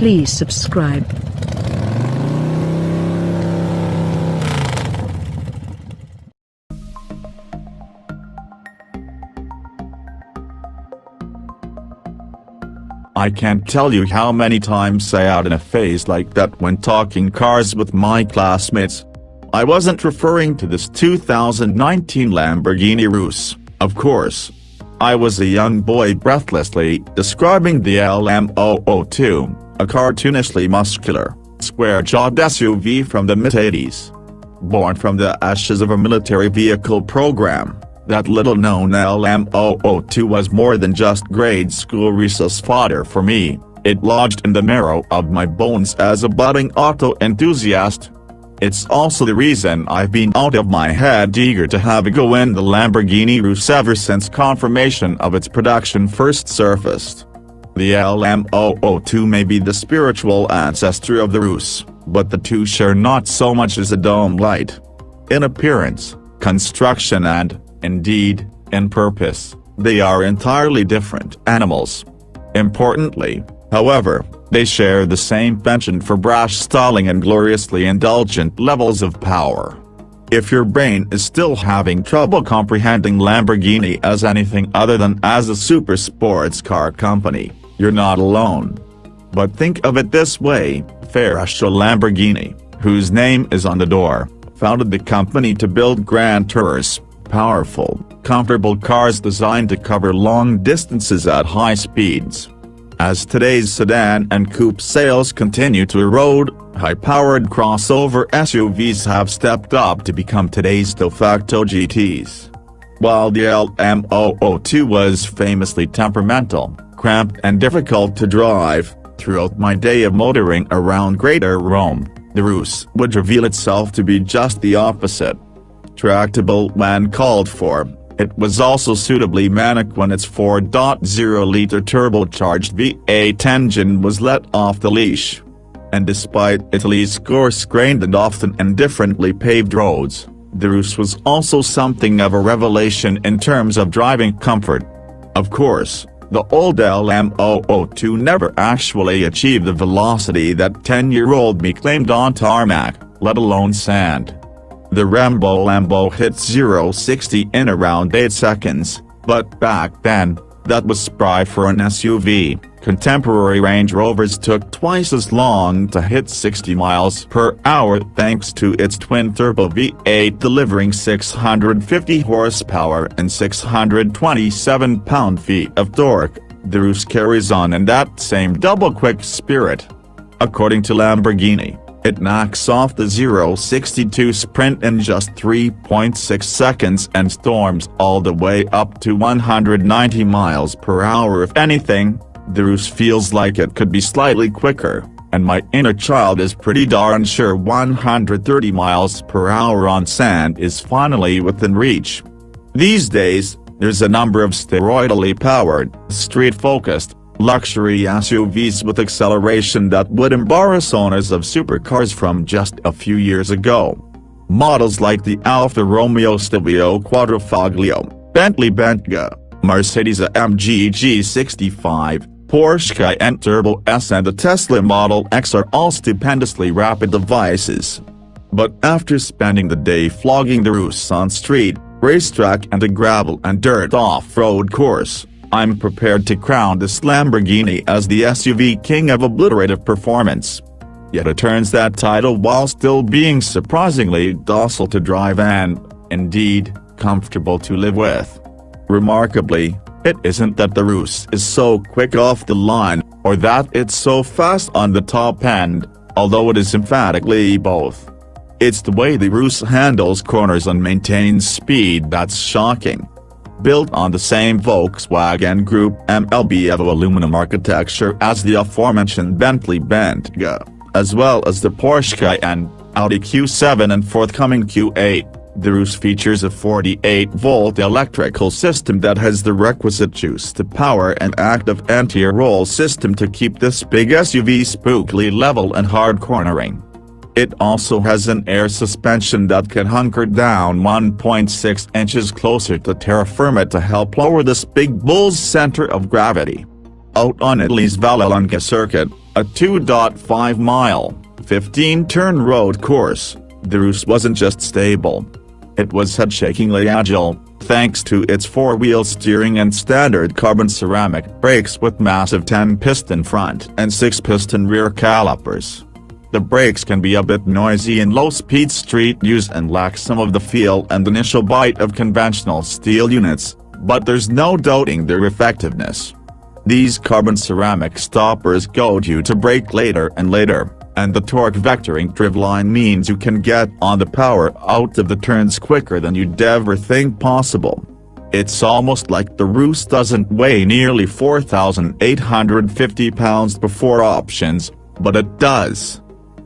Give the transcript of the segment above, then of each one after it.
Please subscribe. I can't tell you how many times I out in a phase like that when talking cars with my classmates. I wasn't referring to this 2019 Lamborghini Urus, of course. I was a young boy breathlessly describing the LM002, a cartoonishly muscular, square-jawed SUV from the mid-80s. Born from the ashes of a military vehicle program, that little-known LM002 was more than just grade school recess fodder for me. It lodged in the marrow of my bones as a budding auto enthusiast. It's also the reason I've been out of my head eager to have a go in the Lamborghini Urus ever since confirmation of its production first surfaced. The LM002 may be the spiritual ancestor of the Urus, but the two share not so much as a dome light. In appearance, construction and, indeed, in purpose, they are entirely different animals. Importantly, however, they share the same penchant for brash styling and gloriously indulgent levels of power. If your brain is still having trouble comprehending Lamborghini as anything other than as a super sports car company, you're not alone. But think of it this way, Ferruccio Lamborghini, whose name is on the door, founded the company to build grand tours, powerful, comfortable cars designed to cover long distances at high speeds. As today's sedan and coupe sales continue to erode, high-powered crossover SUVs have stepped up to become today's de facto GTs. While the LM002 was famously temperamental, cramped and difficult to drive, throughout my day of motoring around Greater Rome, the Urus would reveal itself to be just the opposite. Tractable when called for, it was also suitably manic when its 4.0-liter turbocharged V8 engine was let off the leash. And despite Italy's coarse-grained and often indifferently paved roads, the Urus was also something of a revelation in terms of driving comfort. Of course, the old LM002 never actually achieved the velocity that 10-year-old me claimed on tarmac, let alone sand. The Lambo hit 0-60 in around 8 seconds, but back then, that was spry for an SUV. Contemporary Range Rovers took twice as long to hit 60 miles per hour thanks to its twin-turbo V8 delivering 650 horsepower and 627 pound-feet of torque. The Urus carries on in that same double-quick spirit. According to Lamborghini, it knocks off the 0-62 sprint in just 3.6 seconds and storms all the way up to 190 miles per hour. If anything, the Urus feels like it could be slightly quicker, and my inner child is pretty darn sure 130 miles per hour on sand is finally within reach. These days, there's a number of steroidally powered, street-focused, luxury SUVs with acceleration that would embarrass owners of supercars from just a few years ago. Models like the Alfa Romeo Stelvio Quadrifoglio, Bentley Bentayga, Mercedes-AMG G65, Porsche Cayenne Turbo S and the Tesla Model X are all stupendously rapid devices. But after spending the day flogging the Urus on street, racetrack and a gravel and dirt off-road course, I'm prepared to crown this Lamborghini as the SUV king of obliterative performance. Yet it earns that title while still being surprisingly docile to drive and, indeed, comfortable to live with. Remarkably, it isn't that the Urus is so quick off the line, or that it's so fast on the top end, although it is emphatically both. It's the way the Urus handles corners and maintains speed that's shocking. Built on the same Volkswagen Group MLB Evo aluminum architecture as the aforementioned Bentley Bentayga, as well as the Porsche Cayenne, Audi Q7 and forthcoming Q8, the Urus features a 48-volt electrical system that has the requisite juice to power an active anti-roll system to keep this big SUV spookily level and hard cornering. It also has an air suspension that can hunker down 1.6 inches closer to terra firma to help lower this big bull's center of gravity. Out on Italy's Vallelunga circuit, A 2.5-mile, 15-turn road course, the Urus wasn't just stable. It was head-shakingly agile, thanks to its four-wheel steering and standard carbon ceramic brakes with massive 10-piston front and 6-piston rear calipers. The brakes can be a bit noisy in low-speed street use and lack some of the feel and initial bite of conventional steel units, but there's no doubting their effectiveness. These carbon ceramic stoppers goad you to brake later and later, and the torque vectoring driveline means you can get on the power out of the turns quicker than you'd ever think possible. It's almost like the Urus doesn't weigh nearly 4,850 pounds before options, but it does.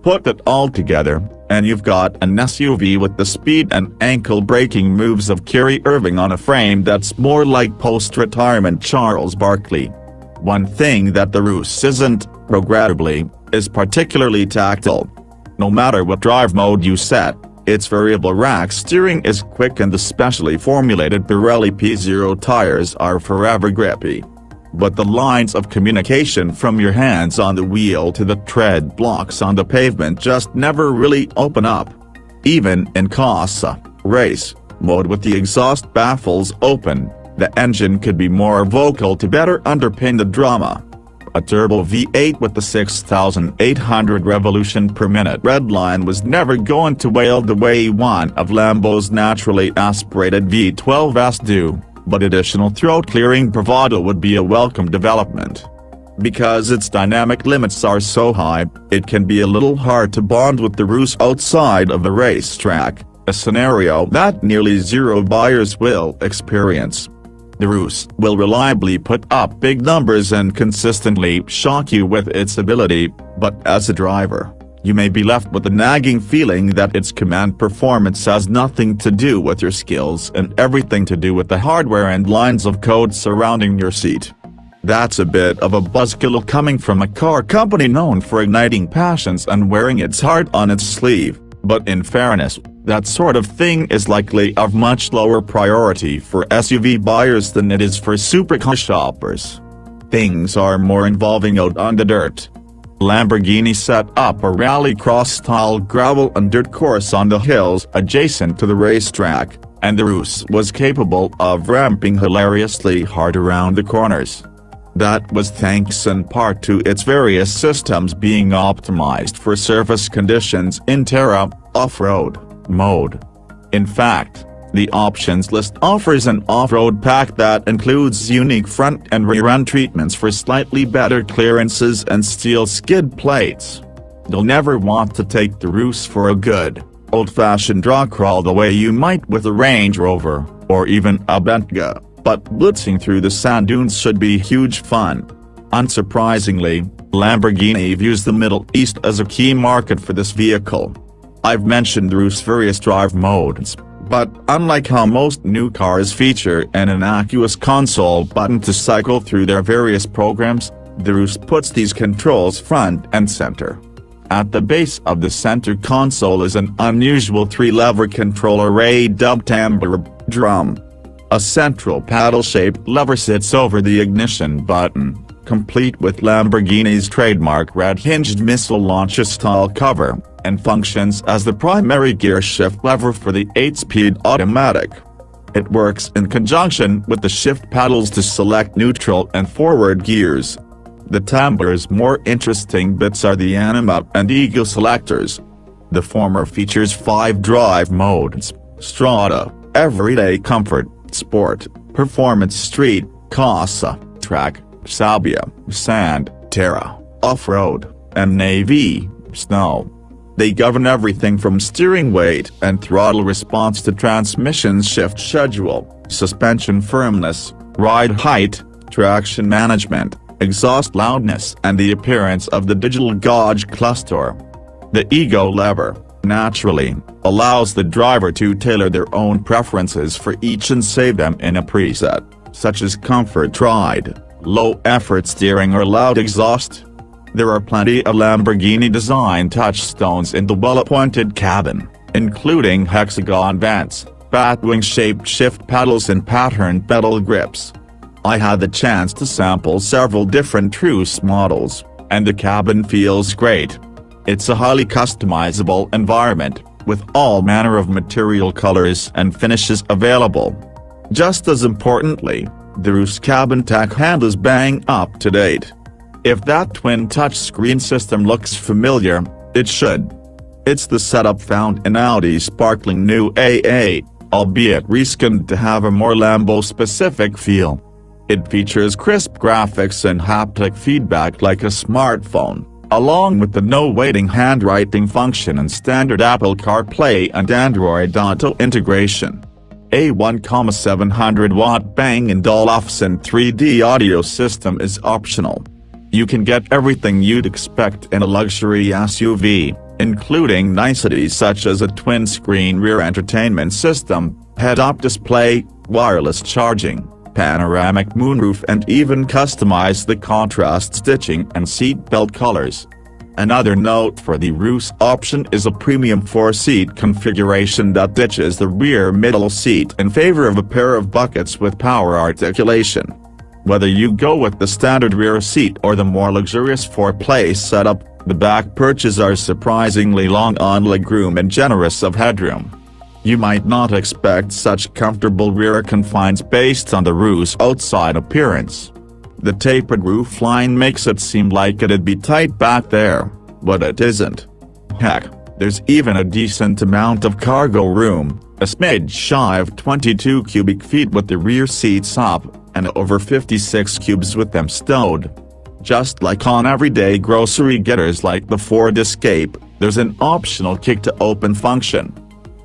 Put it all together, and you've got an SUV with the speed and ankle-breaking moves of Kyrie Irving on a frame that's more like post-retirement Charles Barkley. One thing that the Urus isn't, regrettably, is particularly tactile. No matter what drive mode you set, its variable rack steering is quick and the specially formulated Pirelli P0 tires are forever grippy. But the lines of communication from your hands on the wheel to the tread blocks on the pavement just never really open up. Even in coarse race mode with the exhaust baffles open, the engine could be more vocal to better underpin the drama. A turbo V8 with the 6,800 revolution per minute redline was never going to wail the way one of Lambo's naturally aspirated V12s do. But additional throat-clearing bravado would be a welcome development. Because its dynamic limits are so high, it can be a little hard to bond with the Urus outside of the racetrack, a scenario that nearly zero buyers will experience. The Urus will reliably put up big numbers and consistently shock you with its ability, but as a driver, you may be left with the nagging feeling that its command performance has nothing to do with your skills and everything to do with the hardware and lines of code surrounding your seat. That's a bit of a buzzkill coming from a car company known for igniting passions and wearing its heart on its sleeve, but in fairness, that sort of thing is likely of much lower priority for SUV buyers than it is for supercar shoppers. Things are more involving out on the dirt. Lamborghini set up a rallycross-style gravel and dirt course on the hills adjacent to the racetrack, and the Urus was capable of ramping hilariously hard around the corners. That was thanks in part to its various systems being optimized for surface conditions in terra, off-road mode. In fact, the options list offers an off-road pack that includes unique front and rear end treatments for slightly better clearances and steel skid plates. You'll never want to take the Urus for a good, old-fashioned draw crawl the way you might with a Range Rover, or even a Bentayga, but blitzing through the sand dunes should be huge fun. Unsurprisingly, Lamborghini views the Middle East as a key market for this vehicle. I've mentioned the Urus' various drive modes, but unlike how most new cars feature an innocuous console button to cycle through their various programs, the Urus puts these controls front and center. At the base of the center console is an unusual 3-lever control array dubbed timbre drum. A central paddle-shaped lever sits over the ignition button, complete with Lamborghini's trademark red-hinged missile launcher-style cover, and functions as the primary gear shift lever for the 8-speed automatic. It works in conjunction with the shift paddles to select neutral and forward gears. The timbre's more interesting bits are the Anima and Ego selectors. The former features 5 drive modes: Strada, Everyday Comfort, Sport, Performance Street, Casa, Track, Sabbia, Sand, Terra, Off-Road, and Navy, Snow. They govern everything from steering weight and throttle response to transmission shift schedule, suspension firmness, ride height, traction management, exhaust loudness and the appearance of the digital gauge cluster. The Ego lever, naturally, allows the driver to tailor their own preferences for each and save them in a preset, such as comfort ride, low-effort steering or loud exhaust. There are plenty of Lamborghini design touchstones in the well-appointed cabin, including hexagon vents, batwing-shaped shift paddles and patterned pedal grips. I had the chance to sample several different Urus models, and the cabin feels great. It's a highly customizable environment, with all manner of material colors and finishes available. Just as importantly, the Urus cabin tech handles bang up to date. If that twin touchscreen system looks familiar, it should. It's the setup found in Audi's sparkling new A8, albeit reskinned to have a more Lambo-specific feel. It features crisp graphics and haptic feedback like a smartphone, along with the no-waiting handwriting function and standard Apple CarPlay and Android Auto integration. A 1,700-watt Bang & Olufsen 3D audio system is optional. You can get everything you'd expect in a luxury SUV, including niceties such as a twin-screen rear entertainment system, head-up display, wireless charging, panoramic moonroof, and even customize the contrast stitching and seat belt colors. Another note for the Urus option is a premium 4-seat configuration that ditches the rear middle seat in favor of a pair of buckets with power articulation. Whether you go with the standard rear seat or the more luxurious 4-place setup, the back perches are surprisingly long on legroom and generous of headroom. You might not expect such comfortable rear confines based on the Urus' outside appearance. The tapered roofline makes it seem like it'd be tight back there, but it isn't. Heck, there's even a decent amount of cargo room, a smidge shy of 22 cubic feet with the rear seats up, and over 56 cubes with them stowed. Just like on everyday grocery getters like the Ford Escape, there's an optional kick-to-open function.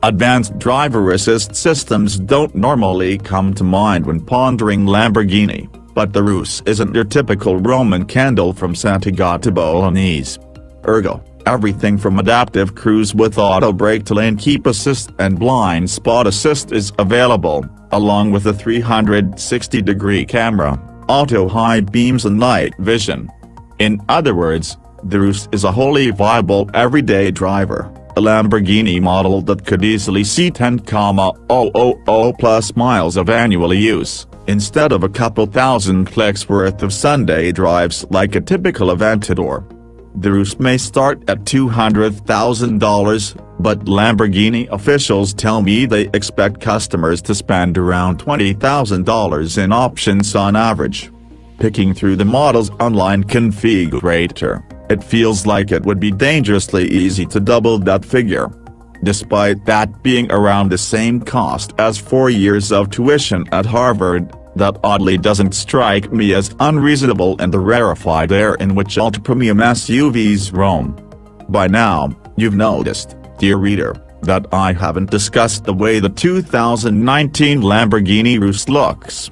Advanced driver assist systems don't normally come to mind when pondering Lamborghini, but the Urus isn't your typical Roman candle from Santiago Bolognese. Ergo, everything from adaptive cruise with auto brake to lane keep assist and blind spot assist is available, along with a 360-degree camera, auto high beams and night vision. In other words, the Urus is a wholly viable everyday driver, a Lamborghini model that could easily see 10,000+ miles of annual use, instead of a couple thousand clicks worth of Sunday drives like a typical Aventador. The Urus may start at $200,000, but Lamborghini officials tell me they expect customers to spend around $20,000 in options on average. Picking through the model's online configurator, it feels like it would be dangerously easy to double that figure. Despite that being around the same cost as 4 years of tuition at Harvard, that oddly doesn't strike me as unreasonable in the rarefied air in which ultra-premium SUVs roam. By now, you've noticed, dear reader, that I haven't discussed the way the 2019 Lamborghini Urus looks.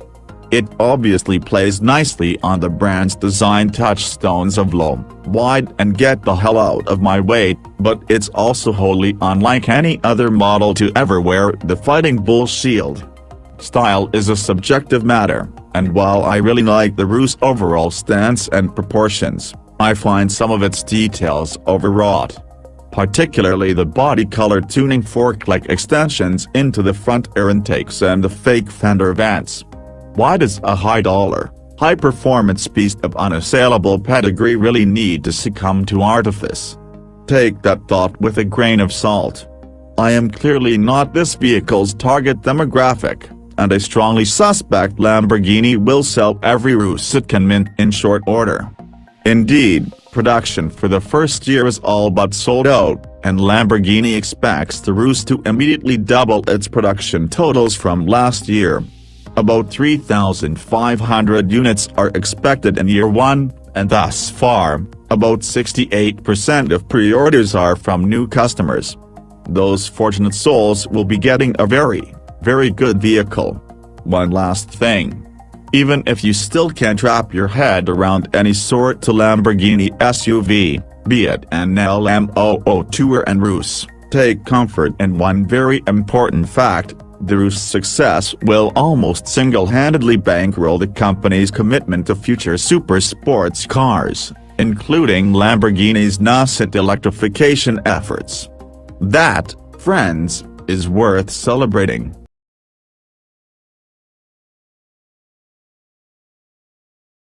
It obviously plays nicely on the brand's design touchstones of low, wide and get the hell out of my way, but it's also wholly unlike any other model to ever wear the Fighting Bull shield. Style is a subjective matter, and while I really like the Urus' overall stance and proportions, I find some of its details overwrought. Particularly the body color tuning fork-like extensions into the front air intakes and the fake fender vents. Why does a high-dollar, high-performance piece of unassailable pedigree really need to succumb to artifice? Take that thought with a grain of salt. I am clearly not this vehicle's target demographic, and I strongly suspect Lamborghini will sell every Urus it can mint in short order. Indeed, production for the first year is all but sold out, and Lamborghini expects the Urus to immediately double its production totals from last year. About 3,500 units are expected in year one, and thus far, about 68% of pre-orders are from new customers. Those fortunate souls will be getting a very, very good vehicle. One last thing. Even if you still can't wrap your head around any sort to Lamborghini SUV, be it an LMOO Tour and Urus, take comfort in one very important fact. The Urus' success will almost single-handedly bankroll the company's commitment to future super sports cars, including Lamborghini's nascent electrification efforts. That, friends, is worth celebrating.